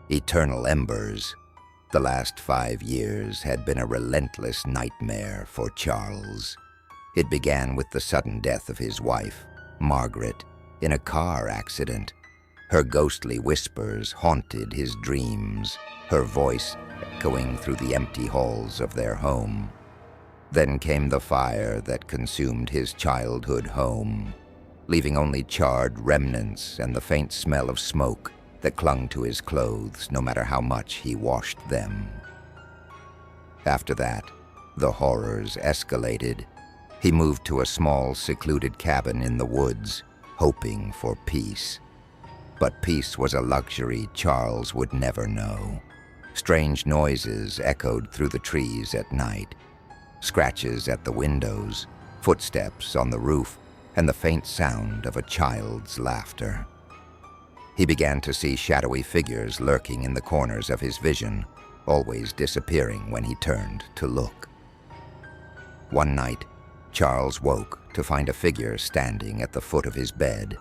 Eternal embers. The last 5 years had been a relentless nightmare for Charles. It began with the sudden death of his wife, Margaret, in a car accident. Her ghostly whispers haunted his dreams, her voice echoing through the empty halls of their home. Then came the fire that consumed his childhood home, leaving only charred remnants and the faint smell of smoke that clung to his clothes no matter how much he washed them. After that, the horrors escalated. He moved to a small, secluded cabin in the woods, hoping for peace. But peace was a luxury Charles would never know. Strange noises echoed through the trees at night. Scratches at the windows, footsteps on the roof, and the faint sound of a child's laughter. He began to see shadowy figures lurking in the corners of his vision, always disappearing when he turned to look. One night, Charles woke to find a figure standing at the foot of his bed.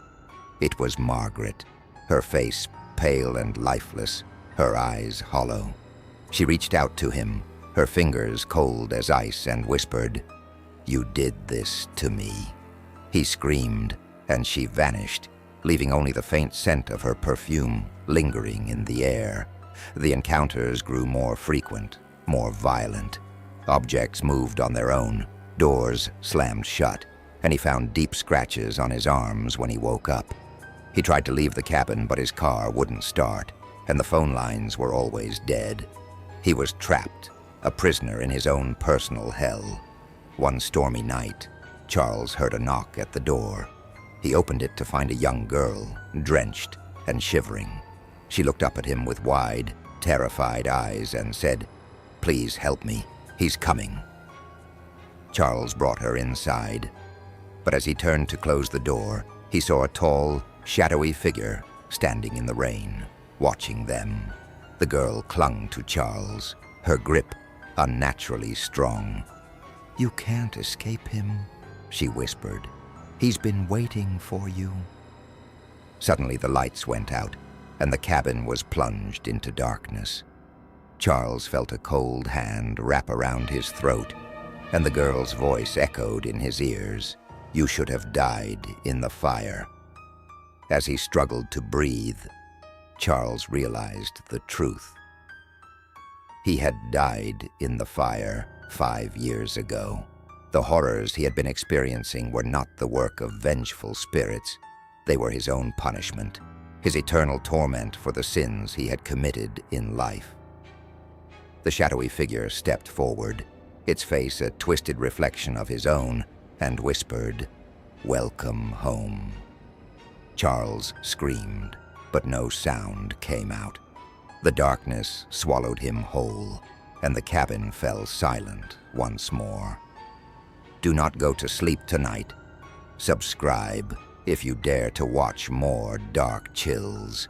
It was Margaret, her face pale and lifeless, her eyes hollow. She reached out to him, her fingers cold as ice, and whispered, "You did this to me." He screamed, and she vanished, leaving only the faint scent of her perfume lingering in the air. The encounters grew more frequent, more violent. Objects moved on their own, doors slammed shut, and he found deep scratches on his arms when he woke up. He tried to leave the cabin, but his car wouldn't start, and the phone lines were always dead. He was trapped, a prisoner in his own personal hell. One stormy night, Charles heard a knock at the door. He opened it to find a young girl, drenched and shivering. She looked up at him with wide, terrified eyes and said, "Please help me. He's coming." Charles brought her inside, but as he turned to close the door, he saw a tall, shadowy figure standing in the rain, watching them. The girl clung to Charles, her grip unnaturally strong. "You can't escape him," she whispered. "He's been waiting for you." Suddenly the lights went out, and the cabin was plunged into darkness. Charles felt a cold hand wrap around his throat, and the girl's voice echoed in his ears, "You should have died in the fire." As he struggled to breathe, Charles realized the truth. He had died in the fire 5 years ago. The horrors he had been experiencing were not the work of vengeful spirits. They were his own punishment, his eternal torment for the sins he had committed in life. The shadowy figure stepped forward, its face a twisted reflection of his own, and whispered, "Welcome home." Charles screamed, but no sound came out. The darkness swallowed him whole, and the cabin fell silent once more. Do not go to sleep tonight. Subscribe if you dare to watch more dark chills.